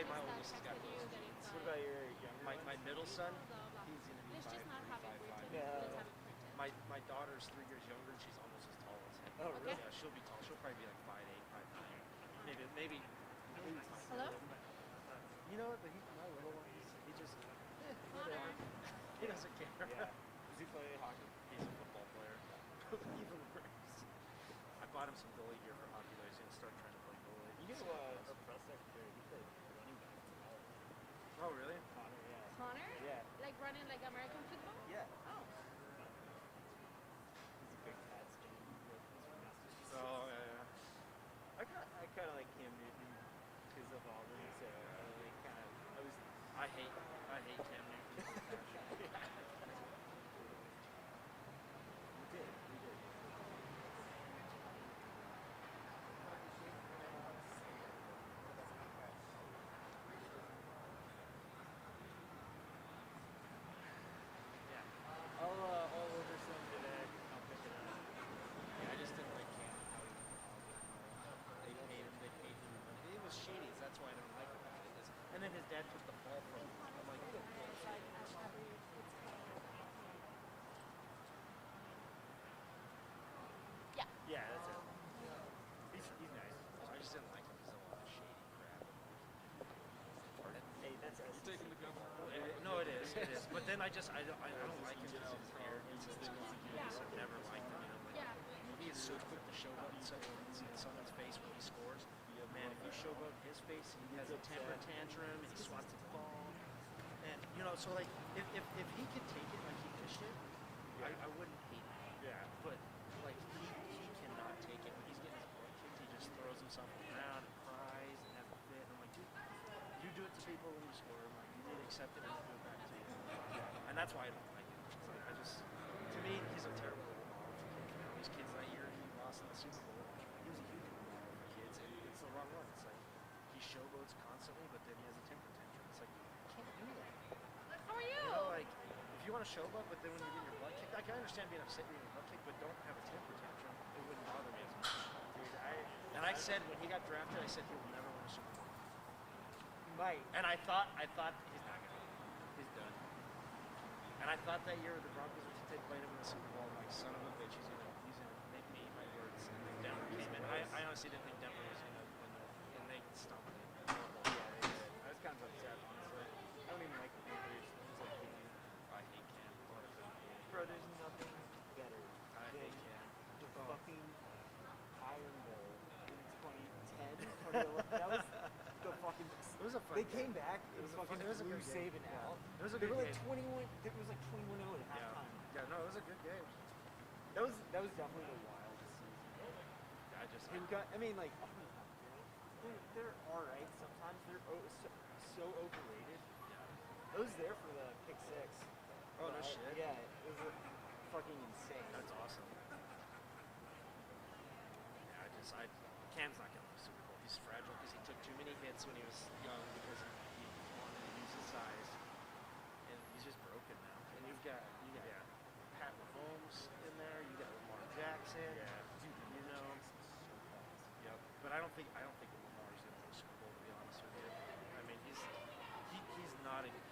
my oldest has got those genes. What about your younger My middle son, he's going to be 5'3", 5'5". Yeah. My daughter's 3 years younger, and she's almost as tall as him. Oh, really? Yeah, she'll be tall. She'll probably be like 5'8", 5'9". Maybe. Hello? You know what? But my little one, he just, whatever. He doesn't care. Yeah. Does he play hockey? He's a football player. Even worse. I bought him some goalie gear for hockey, though. He's going to start trying to play goalie. You know, our press secretary, he played running back for college. Oh, really? Connor, yeah. Connor? Yeah. Like running like American football? Yeah. Oh. He's a big Pats fan. He's from Massachusetts. Oh, yeah. I kind of like Cam Newton because of Auburn, so I hate Cam Newton. We did. Yeah. I'll order some today. I'll pick it up. Yeah, I just didn't like Cam. They paid him. It was shady. That's why I don't like him. And then his dad took the fall from him. I'm like, Yeah. Yeah, that's it. He's nice. I just didn't like him because of all the shady crap. Hey, that's us. You're taking the gun. No, it is. It is. But then I don't like him because his hair. I've never liked him. Yeah. He is so quick to showboat someone's face when he scores. Man, if you showboat his face, he has a temper tantrum and he swats the ball. And so like if he could take it like he fished it, I wouldn't hate him. Yeah. But like he cannot take it. When he's getting his butt kicked, he just throws himself around and cries and has a fit. And I'm like, dude, you do it to people when you score. I'm like, you need to accept it and do it back to you. And that's why I don't like him. It's like, to me, he's a terrible role model for kids. These kids that year he lost in the Super Bowl, he was a huge role model for kids, and it's the wrong one. It's like he showboats constantly, but then he has a temper tantrum. It's like, you can't do that. How are you? Like if you want to showboat, but then when you get your butt kicked, like, I understand being upset when you get your butt kicked, but don't have a temper tantrum. It wouldn't bother me as much. Dude, I said when he got drafted, I said he will never win a Super Bowl. Might. And I thought he's not gonna. He's done. And I thought that year the Broncos were playing him in the Super Bowl. I'm like, son of a bitch, he's gonna make me eat my words. And then Denver came in. I honestly didn't think Denver was gonna win that, and they stomped it. Yeah, they did. I was kind of upset, honestly. I don't even like the Patriots. I hate Cam. Bro, there's nothing better I than hate Cam. the fucking Iron Bowl in 2010, 2011. That was the fucking. It was a fun They game. came back. It was fucking it was a blew good game. Saban out. It was a They good were like game. 21. It was like 21-0 at halftime. Yeah, no, it was a good game. That was definitely the wildest season. I mean, like, they're all right sometimes. They're so overrated. Yeah. I was there for the pick six. Oh, no shit. Yeah, it was fucking insane. That's awesome. Yeah, Cam's not gonna win the Super Bowl. He's fragile because he took too many hits when he was young because he wanted to use his size, and he's just broken now. And you got Pat Mahomes in there. You got Lamar Jackson. Yeah. Yep. But I don't think Lamar's gonna win the Super Bowl, to be honest with you. I mean, he's not a good.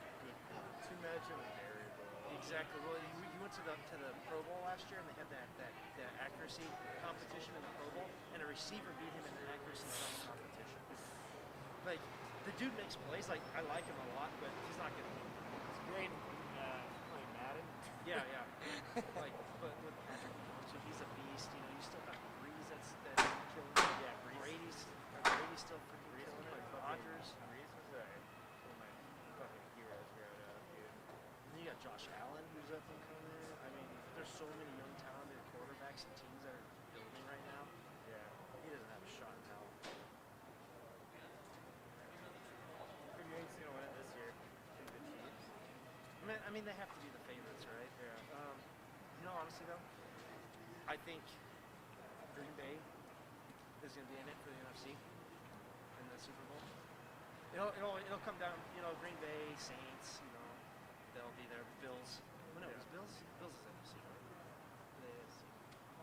Too much of a variable. Exactly. Well, you went to the Pro Bowl last year, and they had that accuracy competition in the Pro Bowl, and a receiver beat him in the accuracy competition. Like, the dude makes plays. Like, I like him a lot, but he's not gonna win. It's great playing Madden. Yeah. Like, but with Patrick Mahomes, he's a beast. You still got Breeze that's killing it. Yeah, Brady's still freaking killing it. Rodgers. Breeze was one of my fucking heroes growing up, dude. And then you got Josh Allen, who's up and coming. I mean, there's so many young, talented quarterbacks and teams that are building right now. Yeah. He doesn't have a shot in hell. Who do you think's gonna win it this year? I think the Chiefs. I mean, they have to be the favorites, right? Yeah. Honestly though, I think Green Bay is going to be in it for the NFC in the Super Bowl. It'll come down. Green Bay, Saints. They'll be there. Bills. No, it's Bills. Bills is NFC. Right? The AFC.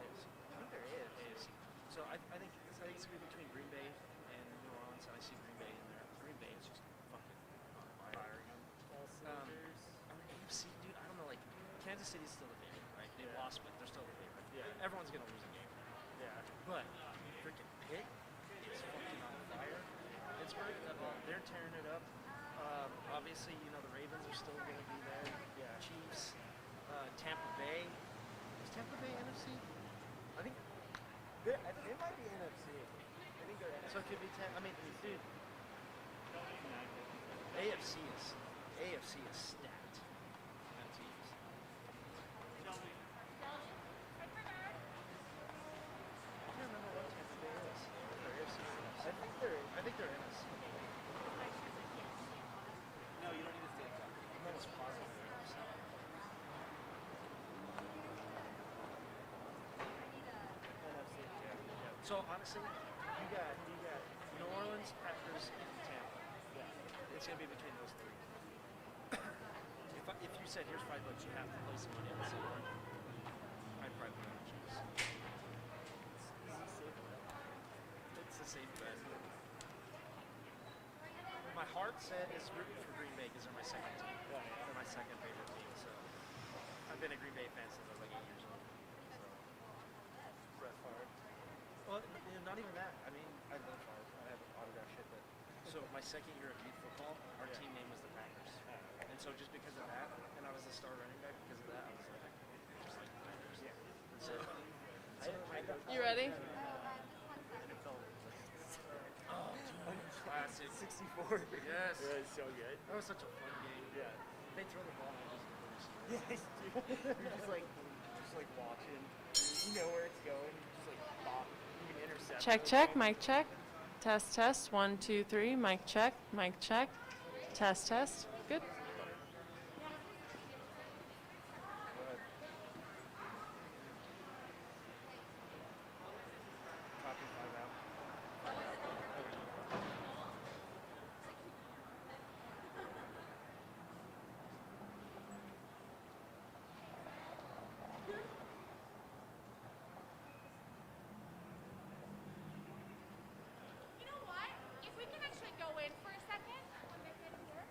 I think there is. AFC. So I think it's going to be between Green Bay and New Orleans. And I see Green Bay in there. Green Bay is just Kansas City's still the favorite, right? They lost, but they're still the favorite. Yeah. Everyone's gonna lose a game. Yeah. But freaking Pitt is fucking on fire. Pittsburgh, they're tearing it up. Obviously, you know the Ravens are still gonna be there. Yeah. Chiefs, Tampa Bay. Is Tampa Bay NFC? I think it might be NFC. I think they're NFC. So it could be I mean, dude, AFC is stacked. On teams. I can't remember what Tampa Bay is. They're AFC or NFC. I think they're NFC. No, you don't need to say exactly. I'm almost positive they're NFC. NFC. Yeah. So honestly, you got New Orleans, Packers, Tampa. Yeah. It's gonna be between those three. If you said here's $5, you have to play some money on the same one. I'd probably put on the Chiefs. It's a safe bet. My heart said is rooting for Green Bay because they're my second team. Yeah. They're my second favorite team. So I've been a Green Bay fan since I was like 8 years old. So. Brett Favre. Well, not even that. I mean, I love Favre. I have autograph shit. But so my second year of youth football, our team name was the Packers. And so just because of that, and I was the star running back because of that, I was like, just like the Packers. Yeah. And so. You ready? Oh, dude, classic. 64. Yes. Yeah, it's so good. That was such a fun game. Yeah. They throw the ball. And I just Yes, dude. You're just like watching. You know where it's going. You just like bop. You can intercept. Check, mic check. Test. 1, 2, 3. Mic check. Test. Good. Copy 5 out. You know what? If we can actually go in for a second when they get here.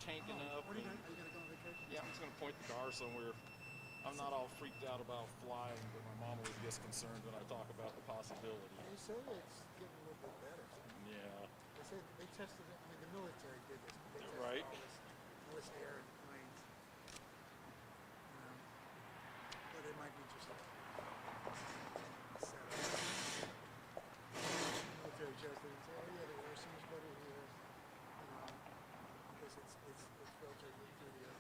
tanking up. What are you and- going? Are you going to go on vacation? Yeah, I'm just gonna point the car somewhere. I'm not all freaked out about flying, but my mom always gets concerned when I talk about the possibility. They say it's getting a little bit better. Yeah. They say they tested it. I mean, the military did this. They tested Right. all this air in planes. But it might be just a setup. Military tested it. Say, oh yeah, the air seems better here. Because it's filtered through the air.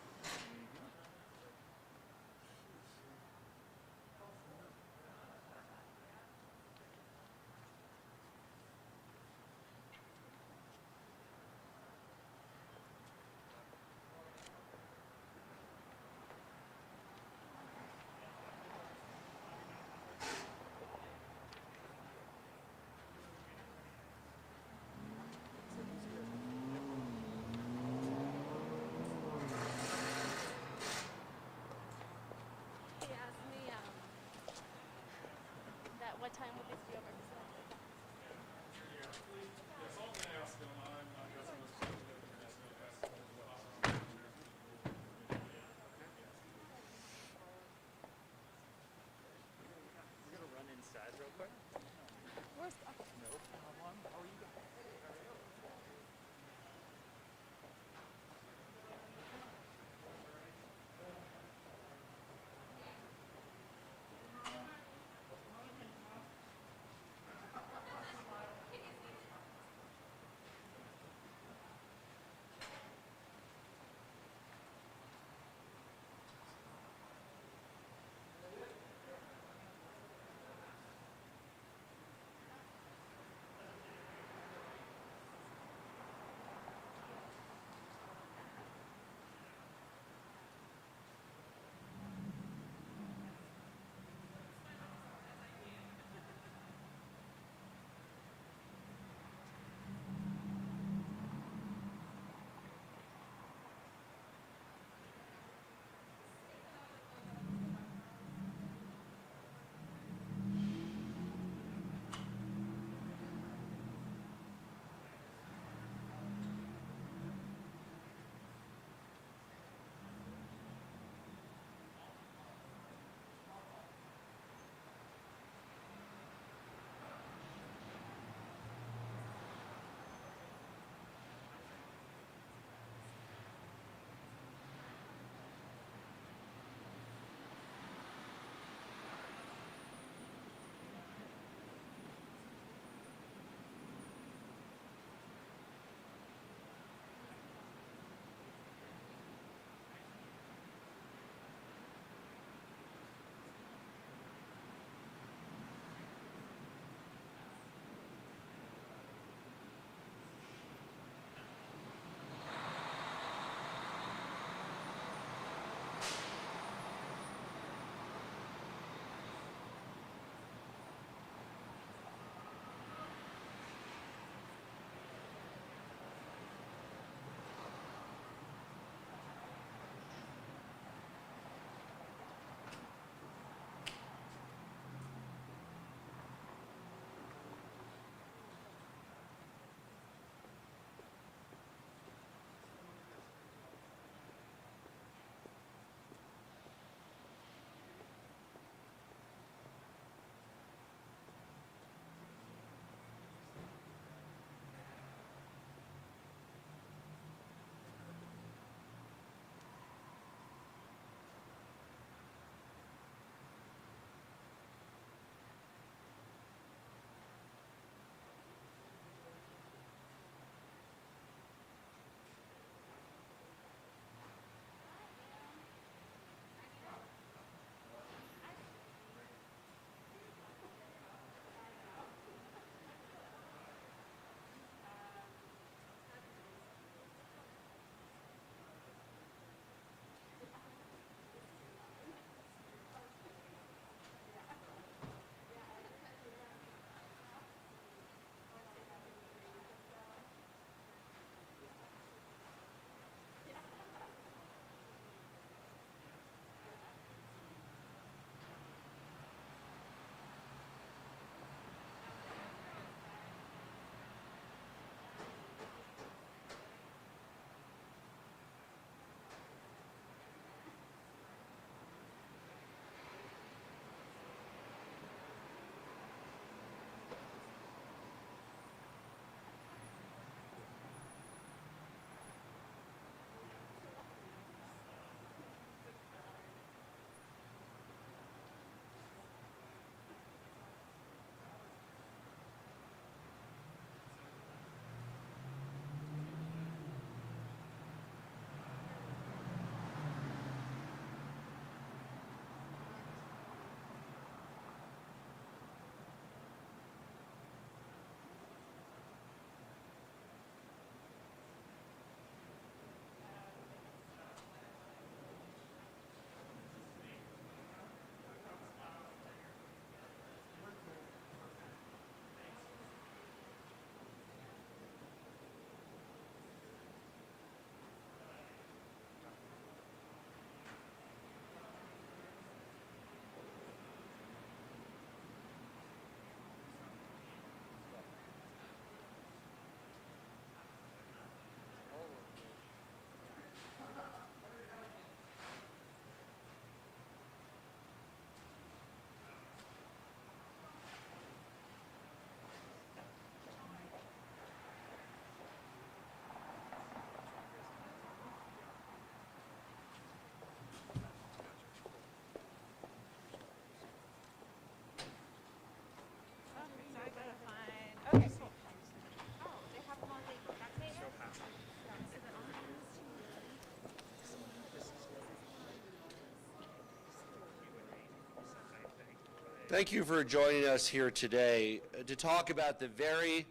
Thank you for joining us here today to talk about the very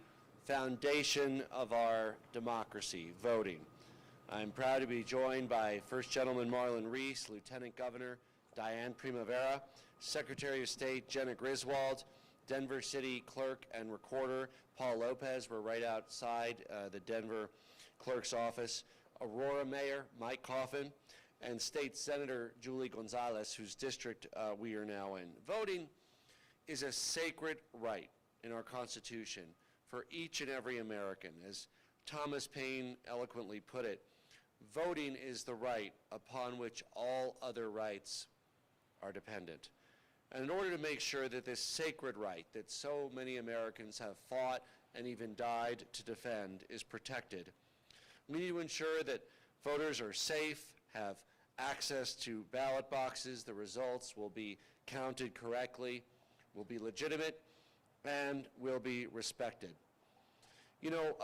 foundation of our democracy, voting. I'm proud to be joined by First Gentleman Marlon Reese, Lieutenant Governor Diane Primavera, Secretary of State Jenna Griswold, Denver City Clerk and Recorder Paul Lopez. We're right outside the Denver Clerk's office. Aurora Mayor Mike Coffin, and State Senator Julie Gonzalez, whose district we are now in. Voting is a sacred right in our Constitution for each and every American. As Thomas Paine eloquently put it, voting is the right upon which all other rights are dependent. And in order to make sure that this sacred right that so many Americans have fought and even died to defend is protected, we need to ensure that voters are safe, have access to ballot boxes, the results will be counted correctly, will be legitimate, and will be respected. You know,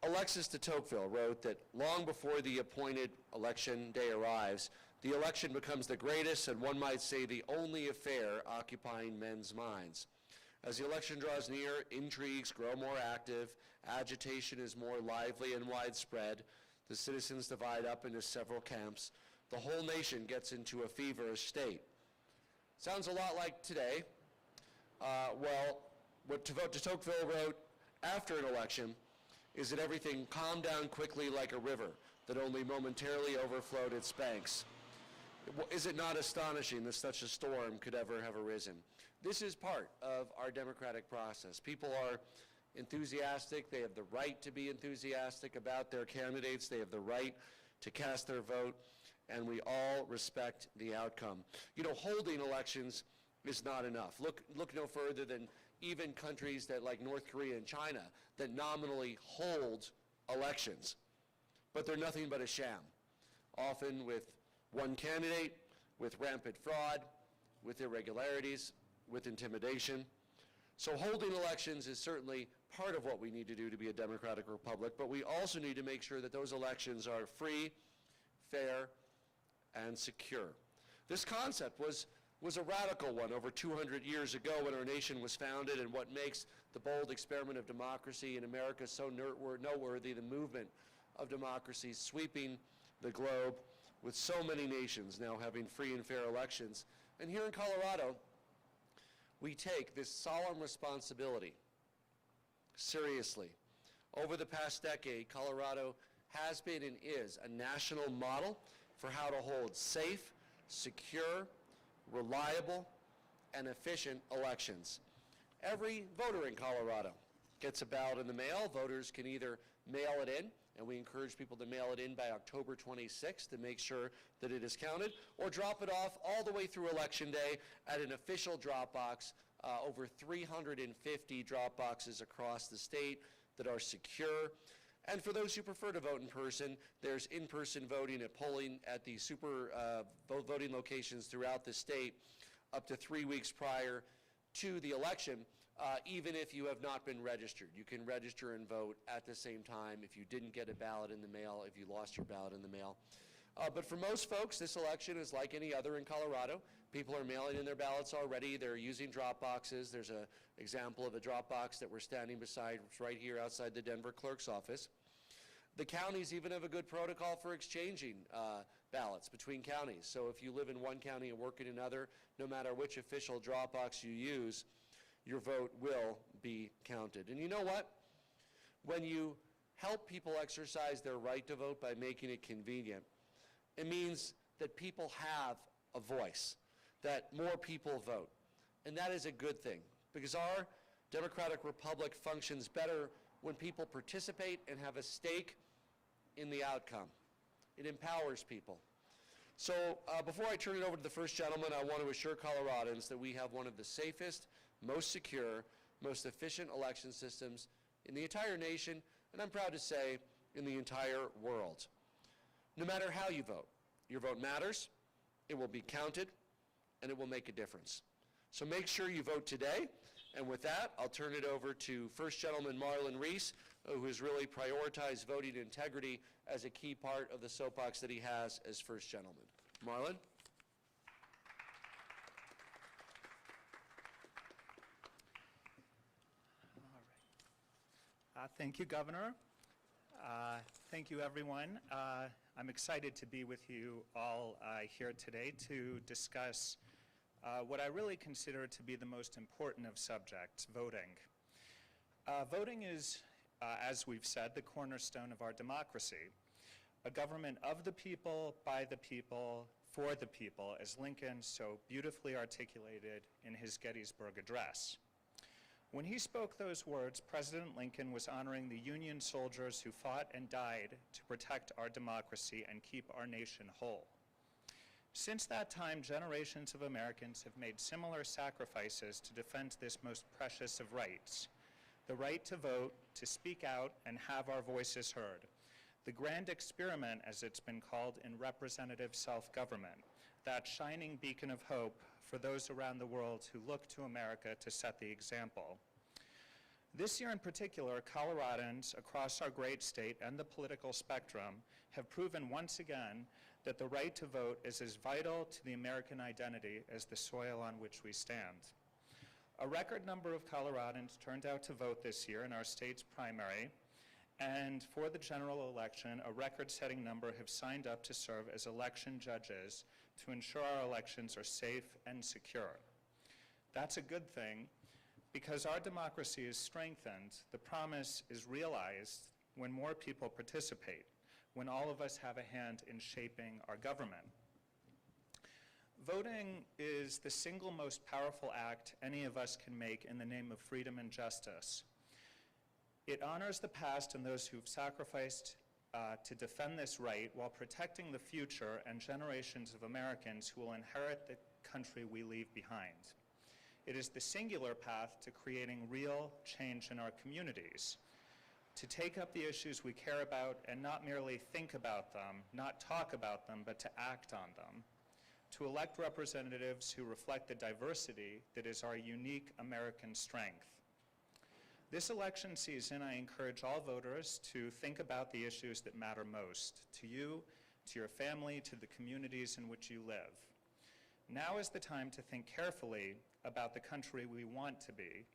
Alexis de Tocqueville wrote that long before the appointed election day arrives, the election becomes the greatest and one might say the only affair occupying men's minds. As the election draws near, intrigues grow more active, agitation is more lively and widespread, the citizens divide up into several camps, the whole nation gets into a feverish state. Sounds a lot like today. Well, what de Tocqueville wrote after an election is that everything calmed down quickly like a river that only momentarily overflowed its banks. Is it not astonishing that such a storm could ever have arisen? This is part of our democratic process. People are enthusiastic. They have the right to be enthusiastic about their candidates. They have the right to cast their vote, and we all respect the outcome. You know, holding elections is not enough. Look no further than even countries that, like North Korea and China, that nominally hold elections, but they're nothing but a sham, often with one candidate, with rampant fraud, with irregularities, with intimidation. So holding elections is certainly part of what we need to do to be a democratic republic, but we also need to make sure that those elections are free, fair, and secure. This concept was a radical one over 200 years ago when our nation was founded, and what makes the bold experiment of democracy in America so noteworthy, the movement of democracy sweeping the globe with so many nations now having free and fair elections. And here in Colorado, we take this solemn responsibility seriously. Over the past decade, Colorado has been and is a national model for how to hold safe, secure, reliable, and efficient elections. Every voter in Colorado gets a ballot in the mail. Voters can either mail it in, and we encourage people to mail it in by October 26th to make sure that it is counted, or drop it off all the way through Election Day at an official drop box, over 350 drop boxes across the state that are secure. And for those who prefer to vote in person, there's in-person voting at polling at the voting locations throughout the state up to 3 weeks prior to the election, even if you have not been registered. You can register and vote at the same time if you didn't get a ballot in the mail, if you lost your ballot in the mail. But for most folks, this election is like any other in Colorado. People are mailing in their ballots already. They're using drop boxes. There's an example of a drop box that we're standing beside right here outside the Denver Clerk's office. The counties even have a good protocol for exchanging ballots between counties. So if you live in one county and work in another, no matter which official drop box you use, your vote will be counted. And you know what? When you help people exercise their right to vote by making it convenient, it means that people have a voice, that more people vote. And that is a good thing, because our democratic republic functions better when people participate and have a stake in the outcome. It empowers people. So before I turn it over to the first gentleman, I want to assure Coloradans that we have one of the safest, most secure, most efficient election systems in the entire nation, and I'm proud to say, in the entire world. No matter how you vote, your vote matters, it will be counted, and it will make a difference. So make sure you vote today. And with that, I'll turn it over to First Gentleman Marlon Reese, who has really prioritized voting integrity as a key part of the soapbox that he has as First Gentleman. Marlon? Thank you, Governor. Thank you, everyone. I'm excited to be with you all here today to discuss what I really consider to be the most important of subjects, voting. Voting is, as we've said, the cornerstone of our democracy. A government of the people, by the people, for the people, as Lincoln so beautifully articulated in his Gettysburg Address. When he spoke those words, President Lincoln was honoring the Union soldiers who fought and died to protect our democracy and keep our nation whole. Since that time, generations of Americans have made similar sacrifices to defend this most precious of rights, the right to vote, to speak out, and have our voices heard. The grand experiment, as it's been called, in representative self-government, that shining beacon of hope for those around the world who look to America to set the example. This year in particular, Coloradans across our great state and the political spectrum have proven once again that the right to vote is as vital to the American identity as the soil on which we stand. A record number of Coloradans turned out to vote this year in our state's primary, and for the general election, a record-setting number have signed up to serve as election judges to ensure our elections are safe and secure. That's a good thing, because our democracy is strengthened, the promise is realized when more people participate, when all of us have a hand in shaping our government. Voting is the single most powerful act any of us can make in the name of freedom and justice. It honors the past and those who've sacrificed to defend this right while protecting the future and generations of Americans who will inherit the country we leave behind. It is the singular path to creating real change in our communities, to take up the issues we care about and not merely think about them, not talk about them, but to act on them, to elect representatives who reflect the diversity that is our unique American strength. This election season, I encourage all voters to think about the issues that matter most to you, to your family, to the communities in which you live. Now is the time to think carefully about the country we want to be,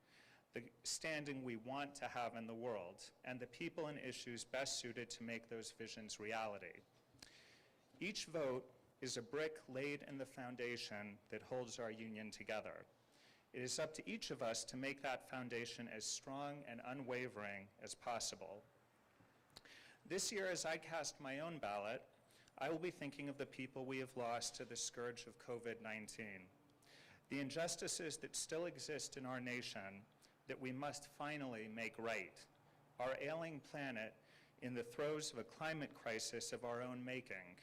the standing we want to have in the world, and the people and issues best suited to make those visions reality. Each vote is a brick laid in the foundation that holds our union together. It is up to each of us to make that foundation as strong and unwavering as possible. This year, as I cast my own ballot, I will be thinking of the people we have lost to the scourge of COVID-19, the injustices that still exist in our nation that we must finally make right, our ailing planet in the throes of a climate crisis of our own making,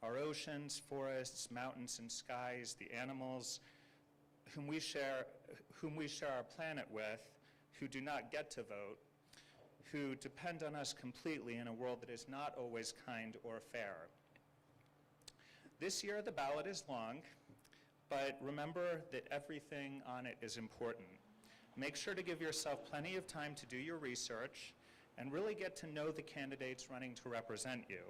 our oceans, forests, mountains, and skies, the animals whom we share our planet with, who do not get to vote, who depend on us completely in a world that is not always kind or fair. This year, the ballot is long, but remember that everything on it is important. Make sure to give yourself plenty of time to do your research and really get to know the candidates running to represent you.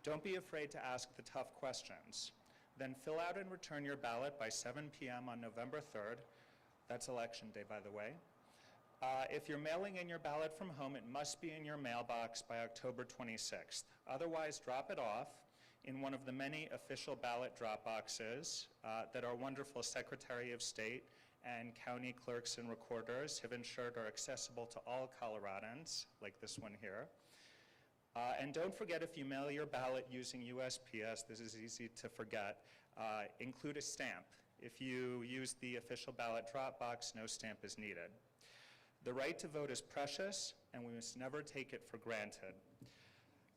Don't be afraid to ask the tough questions. Then fill out and return your ballot by 7 p.m. on November 3rd. That's election day, by the way. If you're mailing in your ballot from home, it must be in your mailbox by October 26th. Otherwise, drop it off in one of the many official ballot drop boxes that our wonderful Secretary of State and county clerks and recorders have ensured are accessible to all Coloradans, like this one here. And don't forget, if you mail your ballot using USPS, this is easy to forget, include a stamp. If you use the official ballot drop box, no stamp is needed. The right to vote is precious, and we must never take it for granted.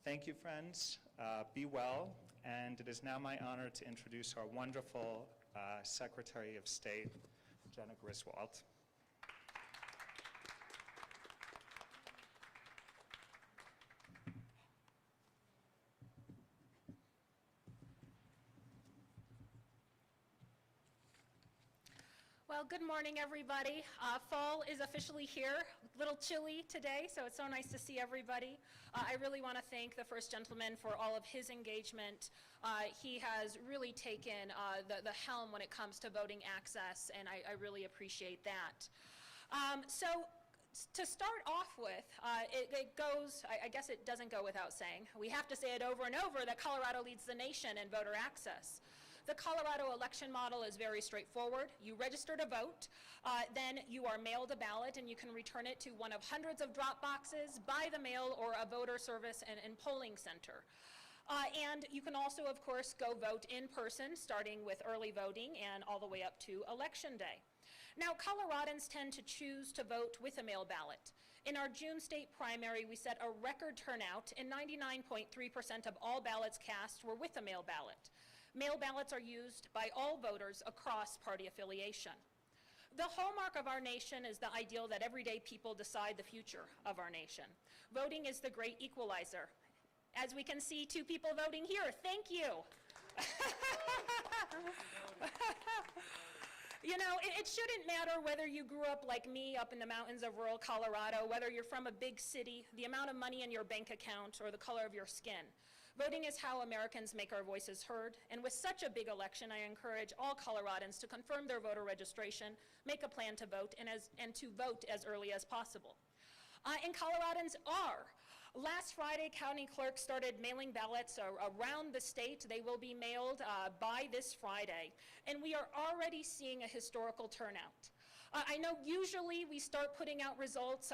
Thank you, friends. Be well, and it is now my honor to introduce our wonderful Secretary of State, Jenna Griswold. Well, good morning, everybody. Fall is officially here. A little chilly today, so it's so nice to see everybody. I really want to thank the First Gentleman for all of his engagement. He has really taken the helm when it comes to voting access, and I really appreciate that. So To start off with, it goes, I guess it doesn't go without saying, we have to say it over and over, that Colorado leads the nation in voter access. The Colorado election model is very straightforward. You register to vote, then you are mailed a ballot, and you can return it to one of hundreds of drop boxes, by the mail, or a voter service and polling center. And you can also, of course, go vote in person, starting with early voting and all the way up to Election Day. Now, Coloradans tend to choose to vote with a mail ballot. In our June state primary, we set a record turnout, and 99.3% of all ballots cast were with a mail ballot. Mail ballots are used by all voters across party affiliation. The hallmark of our nation is the ideal that everyday people decide the future of our nation. Voting is the great equalizer. As we can see, 2 people voting here. Thank you. You know, it shouldn't matter whether you grew up like me up in the mountains of rural Colorado, whether you're from a big city, the amount of money in your bank account, or the color of your skin. Voting is how Americans make our voices heard, and with such a big election, I encourage all Coloradans to confirm their voter registration, make a plan to vote, and to vote as early as possible. And Coloradans are. Last Friday, county clerks started mailing ballots around the state. They will be mailed by this Friday, and we are already seeing a historical turnout. I know usually we start putting out results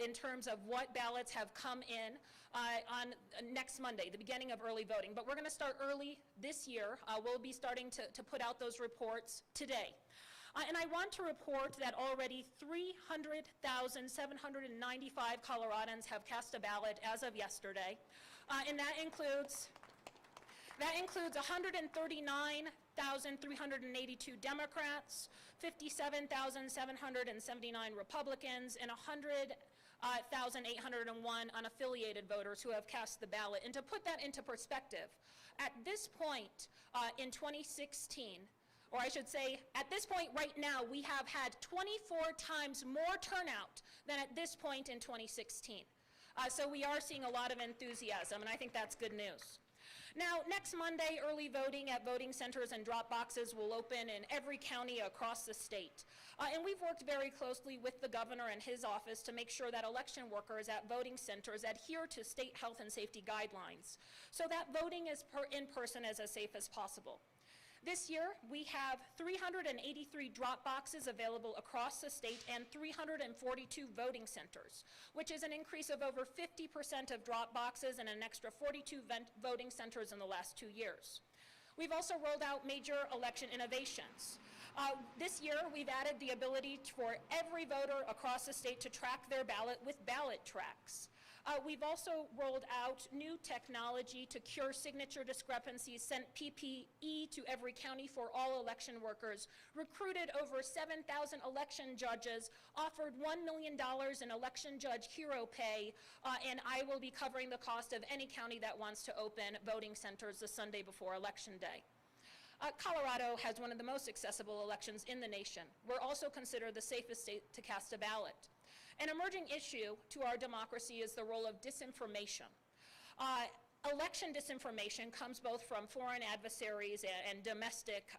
in terms of what ballots have come in on next Monday, the beginning of early voting, but we're going to start early this year. We'll be starting to put out those reports today. And I want to report that already 300,795 Coloradans have cast a ballot as of yesterday, and that includes 139,382 Democrats, 57,779 Republicans, and 100,801 unaffiliated voters who have cast the ballot. And to put that into perspective, at this point in 2016, or I should say, at this point right now, we have had 24 times more turnout than at this point in 2016. So we are seeing a lot of enthusiasm, and I think that's good news. Now, next Monday, early voting at voting centers and drop boxes will open in every county across the state. And we've worked very closely with the governor and his office to make sure that election workers at voting centers adhere to state health and safety guidelines so that voting is in person as safe as possible. This year, we have 383 drop boxes available across the state and 342 voting centers, which is an increase of over 50% of drop boxes and an extra 42 voting centers in the last 2 years. We've also rolled out major election innovations. This year, we've added the ability for every voter across the state to track their ballot with ballot tracks. We've also rolled out new technology to cure signature discrepancies, sent PPE to every county for all election workers, recruited over 7,000 election judges, offered $1 million in election judge hero pay, and I will be covering the cost of any county that wants to open voting centers the Sunday before Election Day. Colorado has one of the most accessible elections in the nation. We're also considered the safest state to cast a ballot. An emerging issue to our democracy is the role of disinformation. Election disinformation comes both from foreign adversaries and domestic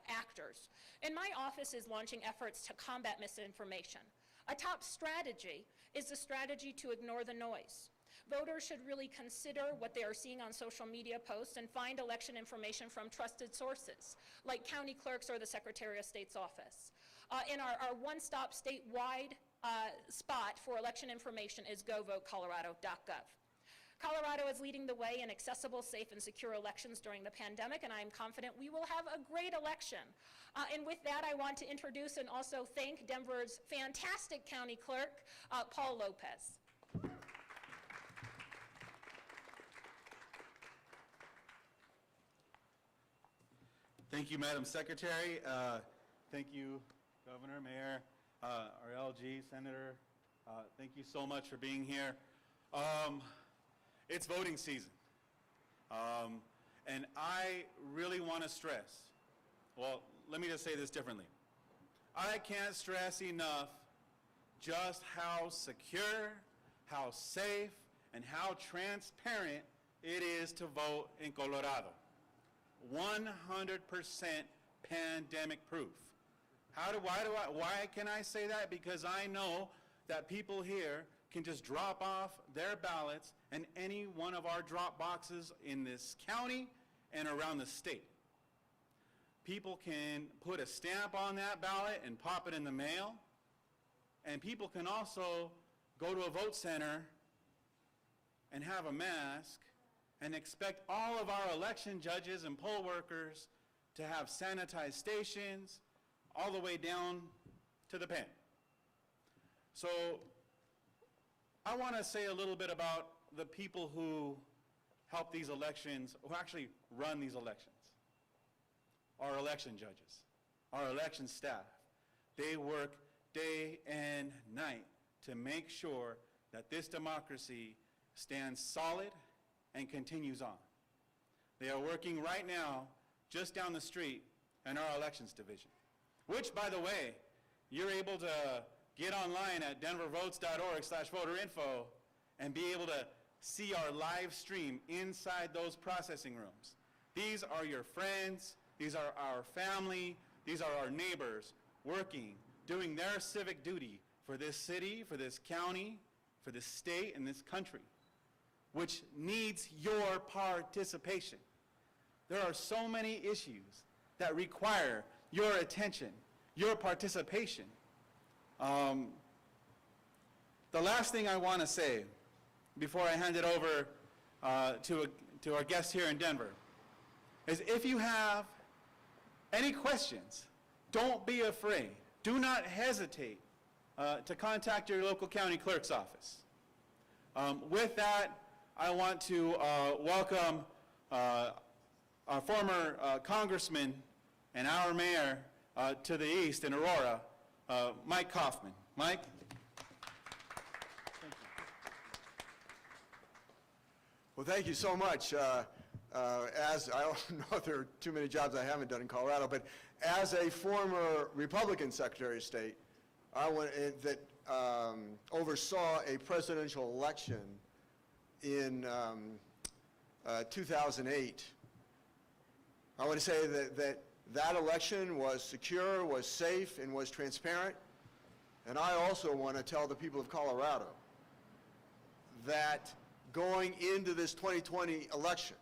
actors. And my office is launching efforts to combat misinformation. A top strategy is the strategy to ignore the noise. Voters should really consider what they are seeing on social media posts and find election information from trusted sources, like county clerks or the Secretary of State's office. And our one-stop statewide spot for election information is govotecolorado.gov. Colorado is leading the way in accessible, safe, and secure elections during the pandemic, and I am confident we will have a great election. And with that, I want to introduce and also thank Denver's fantastic county clerk, Paul Lopez. Thank you, Madam Secretary. Thank you, Governor, Mayor, our LG, Senator. Thank you so much for being here. It's voting season. And I really want to stress, well, let me just say this differently. I can't stress enough just how secure, how safe, and how transparent it is to vote in Colorado. 100% pandemic proof. Why can I say that? Because I know that people here can just drop off their ballots in any one of our drop boxes in this county and around the state. People can put a stamp on that ballot and pop it in the mail. And people can also go to a vote center and have a mask and expect all of our election judges and poll workers to have sanitized stations all the way down to the pen. So I want to say a little bit about the people who help these elections, who actually run these elections. Our election judges, our election staff. They work day and night to make sure that this democracy stands solid and continues on. They are working right now just down the street in our elections division, which, by the way, you're able to get online at denvervotes.org/voterinfo and be able to see our live stream inside those processing rooms. These are your friends, these are our family, these are our neighbors working, doing their civic duty for this city, for this county, for this state, and this country, which needs your participation. There are so many issues that require your attention, your participation. The last thing I want to say before I hand it over to our guests here in Denver is, if you have any questions, don't be afraid. Do not hesitate to contact your local county clerk's office. With that, I want to welcome our former congressman and our mayor to the east in Aurora, Mike Kaufman. Mike? Well, thank you so much. As I don't know if there are too many jobs I haven't done in Colorado, but as a former Republican Secretary of State, that oversaw a presidential election in 2008, I want to say that election was secure, was safe, and was transparent. And I also want to tell the people of Colorado that going into this 2020 election,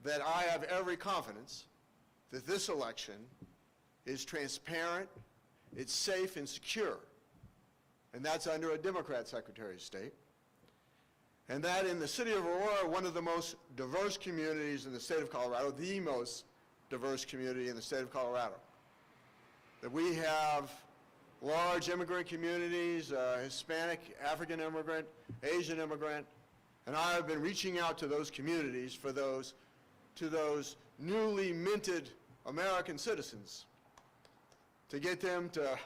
that I have every confidence that this election is transparent, it's safe and secure, and that's under a Democrat Secretary of State. And that in the city of Aurora, one of the most diverse communities in the state of Colorado, the most diverse community in the state of Colorado, that we have large immigrant communities, Hispanic, African immigrant, Asian immigrant, and I have been reaching out to those communities to those newly minted American citizens to get them to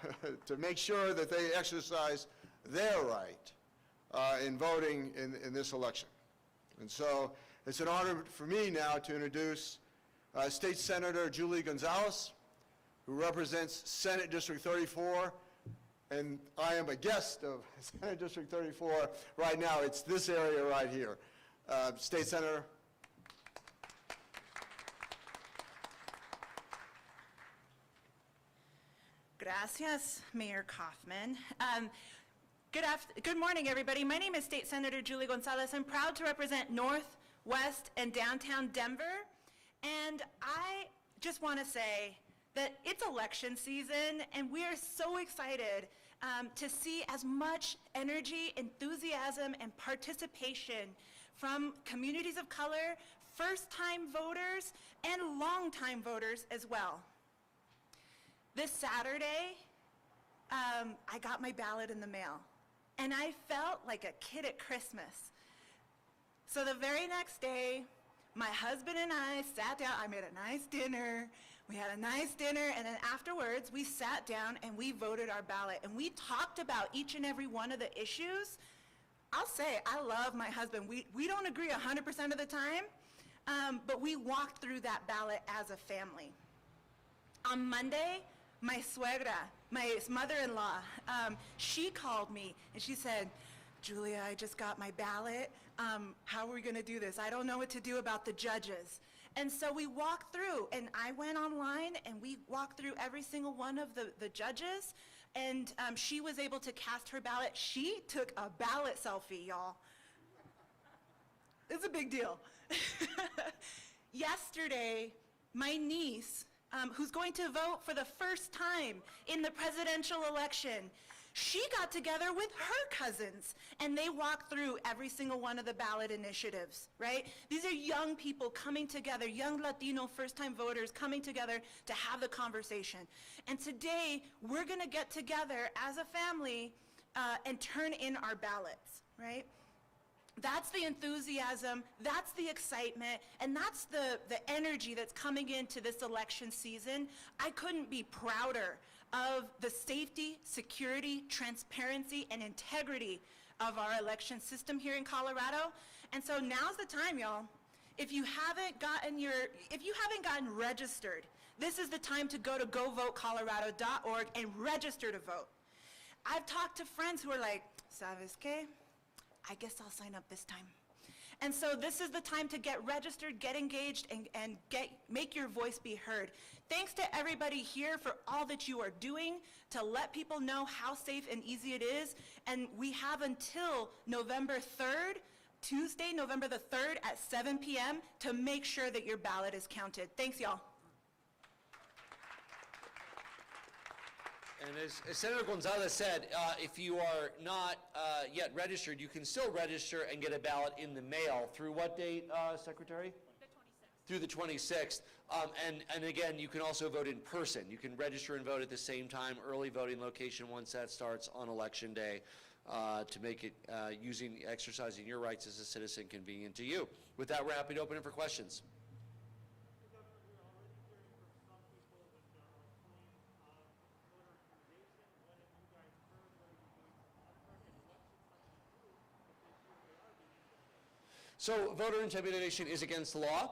make sure that they exercise their right in voting in this election. And so it's an honor for me now to introduce State Senator Julie Gonzalez, who represents Senate District 34, and I am a guest of Senate District 34 right now. It's this area right here. State Senator. Gracias, Mayor Kaufman. Good morning, everybody. My name is State Senator Julie Gonzalez. I'm proud to represent North, West, and downtown Denver. And I just want to say that it's election season, and we are so excited to see as much energy, enthusiasm, and participation from communities of color, first-time voters, and long-time voters as well. This Saturday, I got my ballot in the mail, and I felt like a kid at Christmas. So the very next day, my husband and I sat down. I made a nice dinner. We had a nice dinner, and then afterwards, we sat down and we voted our ballot, and we talked about each and every one of the issues. I'll say, I love my husband. We don't agree 100% of the time, but we walked through that ballot as a family. On Monday, my suegra, my mother-in-law, she called me and she said, Julia, I just got my ballot. How are we going to do this? I don't know what to do about the judges. And so we walked through, and I went online and we walked through every single one of the judges, and she was able to cast her ballot. She took a ballot selfie, y'all. It's a big deal. Yesterday, my niece, who's going to vote for the first time in the presidential election, she got together with her cousins, and they walked through every single one of the ballot initiatives, right? These are young people coming together, young Latino first-time voters coming together to have the conversation. And today, we're gonna get together as a family and turn in our ballots, right? That's the enthusiasm, that's the excitement, and that's the energy that's coming into this election season. I couldn't be prouder of the safety, security, transparency, and integrity of our election system here in Colorado. And so now's the time, y'all. If you haven't gotten registered, this is the time to go to govotecolorado.org and register to vote. I've talked to friends who are like, ¿sabes qué? I guess I'll sign up this time. And so this is the time to get registered, get engaged, and make your voice be heard. Thanks to everybody here for all that you are doing to let people know how safe and easy it is. And we have until November 3rd, Tuesday, November the 3rd at 7 p.m. to make sure that your ballot is counted. Thanks, y'all. And as Senator Gonzalez said, if you are not yet registered, you can still register and get a ballot in the mail. Through what date, Secretary? The 26th. Through the 26th. And again, you can also vote in person. You can register and vote at the same time, early voting location once that starts on Election Day, to make it exercising your rights as a citizen convenient to you. With that, we're happy to open it for questions. So voter intimidation is against the law,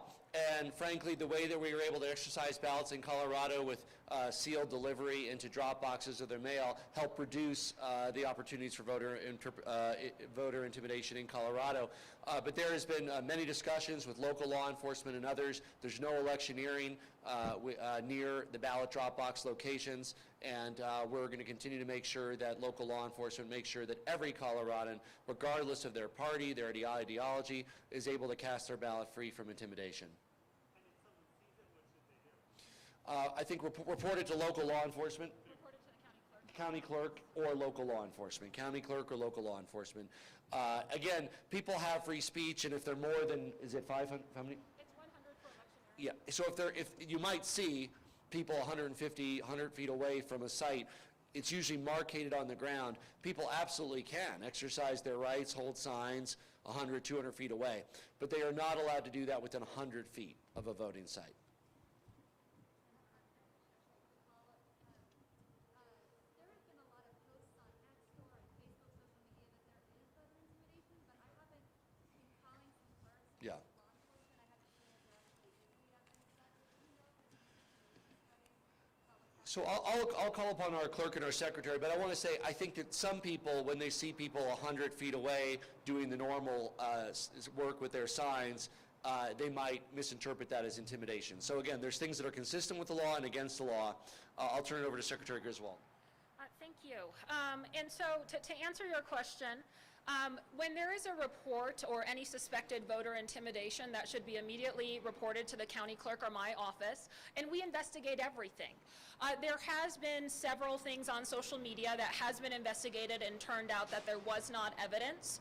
and frankly, the way that we were able to exercise ballots in Colorado with sealed delivery into drop boxes of their mail helped reduce the opportunities for voter intimidation in Colorado. But there has been many discussions with local law enforcement and others. There's no electioneering near the ballot drop box locations, and we're going to continue to make sure that local law enforcement makes sure that every Coloradan, regardless of their party, their ideology, is able to cast their ballot free from intimidation. I think report it to local law enforcement. Report it to the county clerk. County clerk or local law enforcement. County clerk or local law enforcement. Again, people have free speech, and if they're more than, is it 500? How many? It's 100 for election. Yeah. So if you might see people 100 feet away from a site, it's usually marked on the ground. People absolutely can exercise their rights, hold signs 100, 200 feet away, but they are not allowed to do that within 100 feet of a voting site. Yeah. So I'll call upon our clerk and our secretary, but I want to say I think that some people, when they see people 100 feet away doing the normal work with their signs, they might misinterpret that as intimidation. So again, there's things that are consistent with the law and against the law. I'll turn it over to Secretary Griswold. Thank you. And so to answer your question, when there is a report or any suspected voter intimidation, that should be immediately reported to the county clerk or my office, and we investigate everything. There has been several things on social media that has been investigated and turned out that there was not evidence.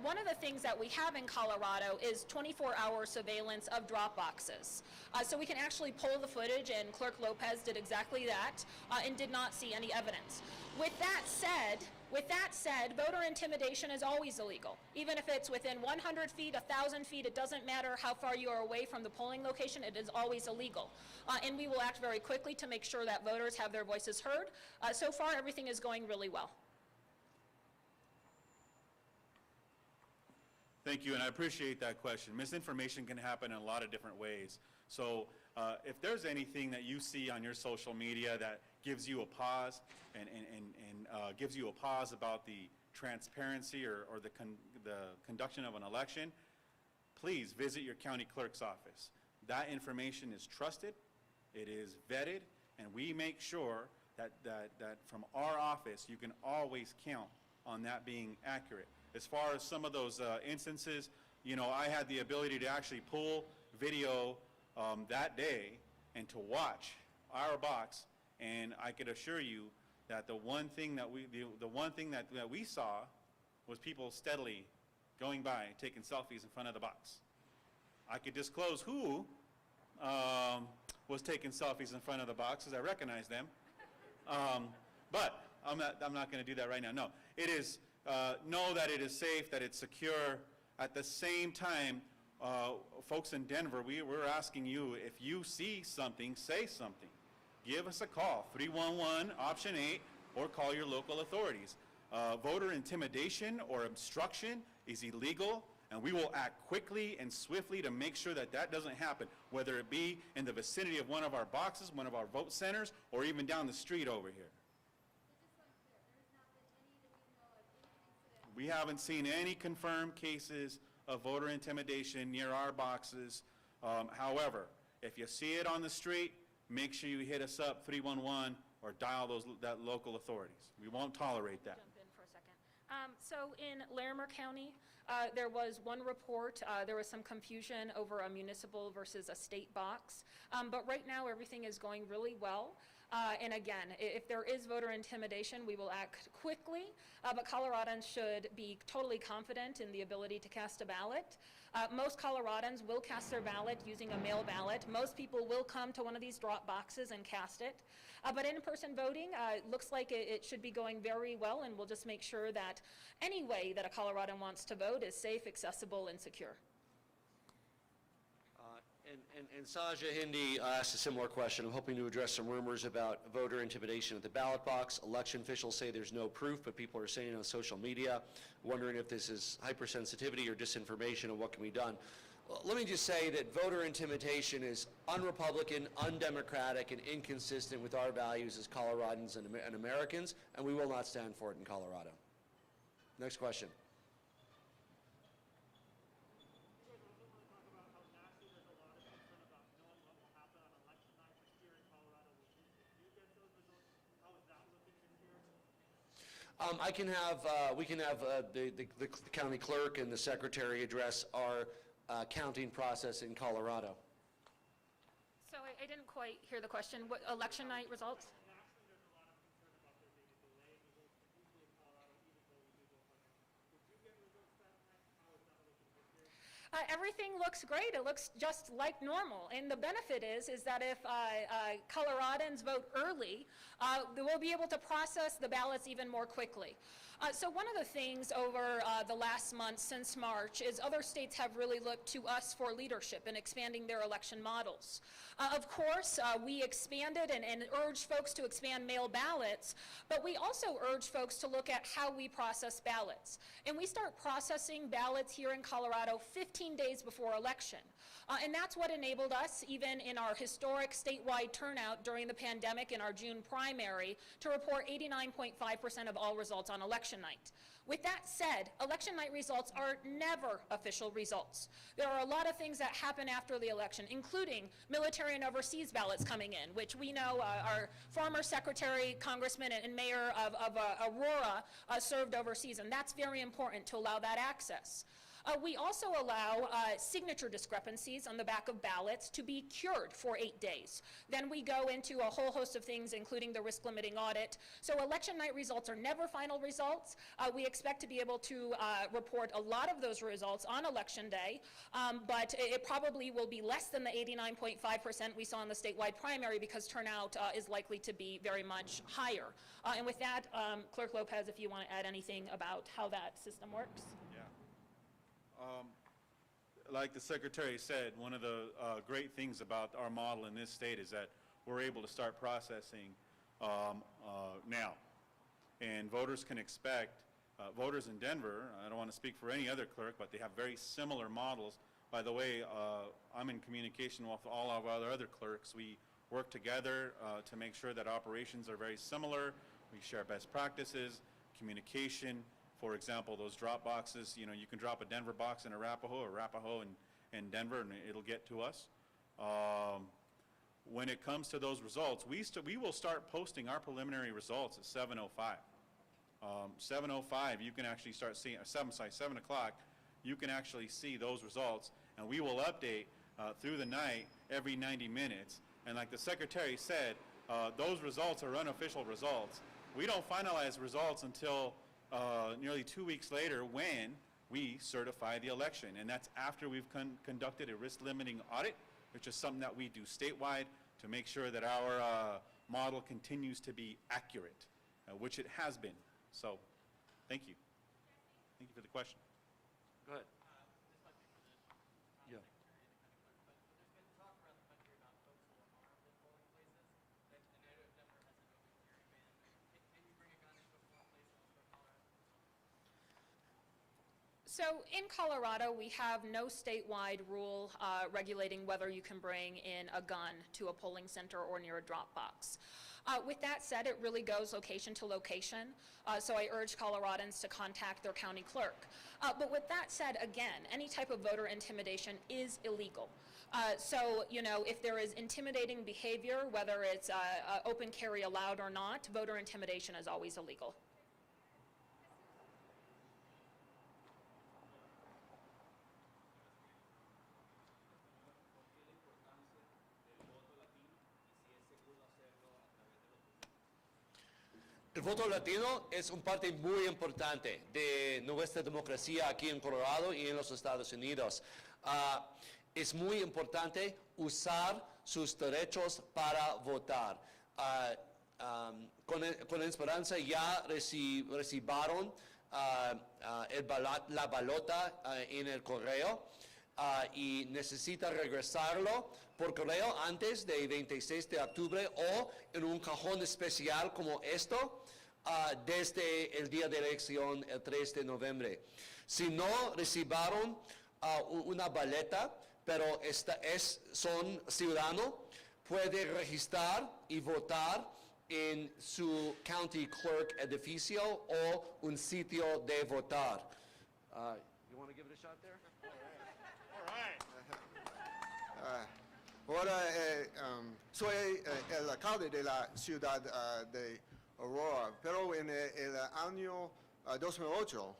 One of the things that we have in Colorado is 24-hour surveillance of drop boxes. So we can actually pull the footage, and Clerk Lopez did exactly that and did not see any evidence. With that said, voter intimidation is always illegal. Even if it's within 100 feet, 1,000 feet, it doesn't matter how far you are away from the polling location, it is always illegal. And we will act very quickly to make sure that voters have their voices heard. So far, everything is going really well. Thank you, and I appreciate that question. Misinformation can happen in a lot of different ways. So if there's anything that you see on your social media that gives you a pause and gives you a pause about the transparency or the conduction of an election, please visit your county clerk's office. That information is trusted, it is vetted, and we make sure that from our office, you can always count on that being accurate. As far as some of those instances, you know, I had the ability to actually pull video that day and to watch our box, and I could assure you that the one thing that we saw was people steadily going by, taking selfies in front of the box. I could disclose who was taking selfies in front of the box, as I recognize them. But I'm not going to do that right now. No, it is, know that it is safe, that it's secure. At the same time, folks in Denver, we're asking you, if you see something, say something. Give us a call, 311, option 8, or call your local authorities. Voter intimidation or obstruction is illegal, and we will act quickly and swiftly to make sure that that doesn't happen, whether it be in the vicinity of one of our boxes, one of our vote centers, or even down the street over here. We haven't seen any confirmed cases of voter intimidation near our boxes. However, if you see it on the street, make sure you hit us up, 311, or dial that local authorities. We won't tolerate that. Jump in for a second. So in Larimer County, there was one report. There was some confusion over a municipal versus a state box. But right now, everything is going really well. And again, if there is voter intimidation, we will act quickly, but Coloradans should be totally confident in the ability to cast a ballot. Most Coloradans will cast their ballot using a mail ballot. Most people will come to one of these drop boxes and cast it. But in-person voting looks like it should be going very well, and we'll just make sure that any way that a Coloradan wants to vote is safe, accessible, and secure. And Saja Hindi asked a similar question. I'm hoping to address some rumors about voter intimidation at the ballot box. Election officials say there's no proof, but people are saying it on social media, wondering if this is hypersensitivity or disinformation and what can be done. Well, let me just say that voter intimidation is un-Republican, undemocratic, and inconsistent with our values as Coloradans and Americans, and we will not stand for it in Colorado. Next question. We can have the county clerk and the secretary address our counting process in Colorado. So I didn't quite hear the question. What election night results? Everything looks great. It looks just like normal. And the benefit is that if Coloradans vote early, we'll be able to process the ballots even more quickly. So one of the things over the last month since March is other states have really looked to us for leadership in expanding their election models. Of course, we expanded and urged folks to expand mail ballots, but we also urged folks to look at how we process ballots. And we start processing ballots here in Colorado 15 days before election. And that's what enabled us, even in our historic statewide turnout during the pandemic in our June primary, to report 89.5% of all results on election night. With that said, election night results are never official results. There are a lot of things that happen after the election, including military and overseas ballots coming in, which we know our former secretary, congressman, and mayor of Aurora served overseas, and that's very important to allow that access. We also allow signature discrepancies on the back of ballots to be cured for 8 days. Then we go into a whole host of things, including the risk-limiting audit. So election night results are never final results. We expect to be able to report a lot of those results on election day, but it probably will be less than the 89.5% we saw in the statewide primary because turnout is likely to be very much higher. And with that, Clerk Lopez, if you want to add anything about how that system works. Like the Secretary said, one of the great things about our model in this state is that we're able to start processing now. And voters can expect, voters in Denver, I don't want to speak for any other clerk, but they have very similar models. By the way, I'm in communication with all of our other clerks. We work together to make sure that operations are very similar. We share best practices, communication. For example, those drop boxes, you know, you can drop a Denver box in Arapahoe or Arapahoe in Denver and it'll get to us. when it comes to those results, we will start posting our preliminary results at 7:05. 7:05, you can actually start seeing, 7 o'clock, you can actually see those results, and we will update through the night every 90 minutes. And like the secretary said, those results are unofficial results. We don't finalize results until nearly 2 weeks later when we certify the election. And that's after we've conducted a risk limiting audit, which is something that we do statewide to make sure that our model continues to be accurate, which it has been. So, thank you. Thank you for the question. Go ahead. Yeah. So in Colorado, we have no statewide rule regulating whether you can bring in a gun to a polling center or near a drop box. With that said, it really goes location to location, so I urge Coloradans to contact their county clerk. But with that said, again, any type of voter intimidation is illegal. So, you know, if there is intimidating behavior, whether it's open carry allowed or not, voter intimidation is always illegal. El voto latino es una parte muy importante de nuestra democracia aquí en Colorado y en los Estados Unidos. Es muy importante usar sus derechos para votar. Con esperanza ya recibieron la balota en el correo y necesita regresarlo por correo antes del 26 de octubre o en un cajón especial como esto desde el día de elección, el 3 de noviembre. Si no recibieron una boleta, pero son ciudadanos, puede registrar y votar en su county clerk edificio o un sitio de votar. You want to give it a shot there? Ahora soy el alcalde de la ciudad de Aurora, pero en el año 2008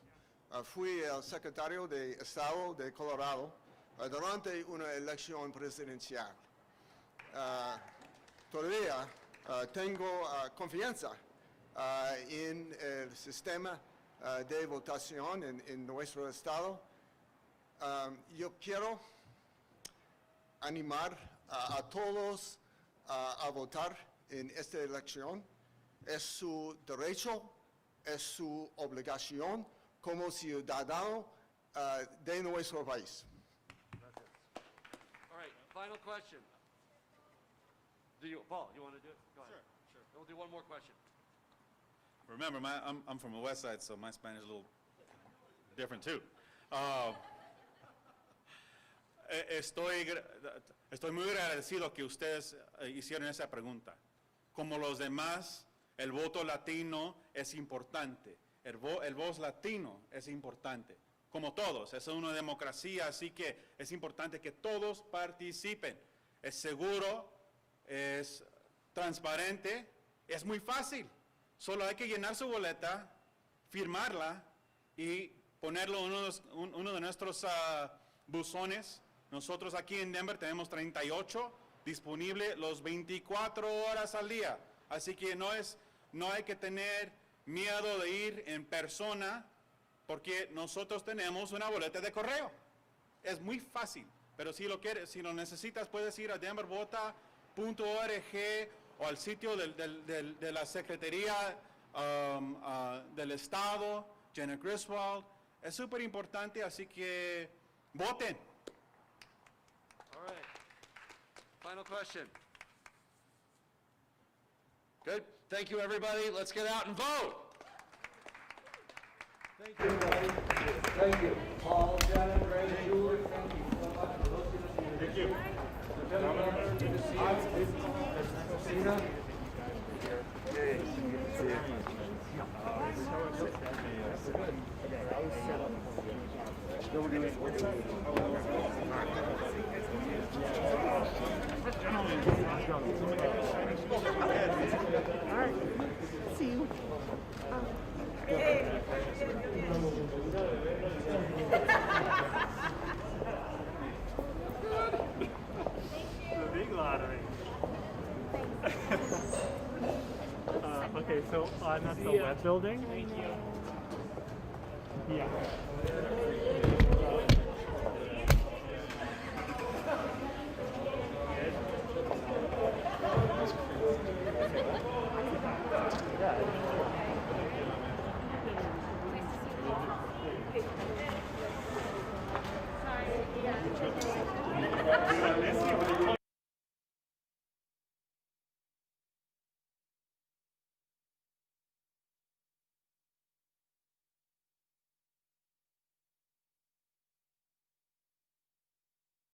fui el secretario de Estado de Colorado durante una elección presidencial. Todavía tengo confianza en el sistema de votación en nuestro estado. Yo quiero animar a todos a votar en esta elección. Es su derecho, es su obligación como ciudadano de nuestro país. All right, final question. Paul, you want to do it? Go ahead. Sure. We'll do one more question. Remember, I'm from the west side, so my Spanish is a little different too. Estoy muy agradecido que ustedes hicieron esa pregunta. Como los demás, el voto latino es importante. El voto latino es importante. Como todos, es una democracia, así que es importante que todos participen. Es seguro, es transparente, es muy fácil. Solo hay que llenar su boleta, firmarla y ponerlo en uno de nuestros buzones. Nosotros aquí en Denver tenemos 38 disponibles los 24 horas al día. Así que no hay que tener miedo de ir en persona porque nosotros tenemos una boleta de correo. Es muy fácil, pero si lo necesitas, puedes ir a denvervota.org o al sitio de la Secretaría del Estado, Jenna Griswold. Es súper importante, así que voten. All right. Final question. Good. Thank you, everybody. Let's get out and vote. Thank you, everybody. Thank you. Paul, Shannon, Ray, Julie, thank you so much for hosting us here. Thank you. Good to see you. Christina. Gentlemen, Okay, so I'm at the web building. Thank you. Yeah.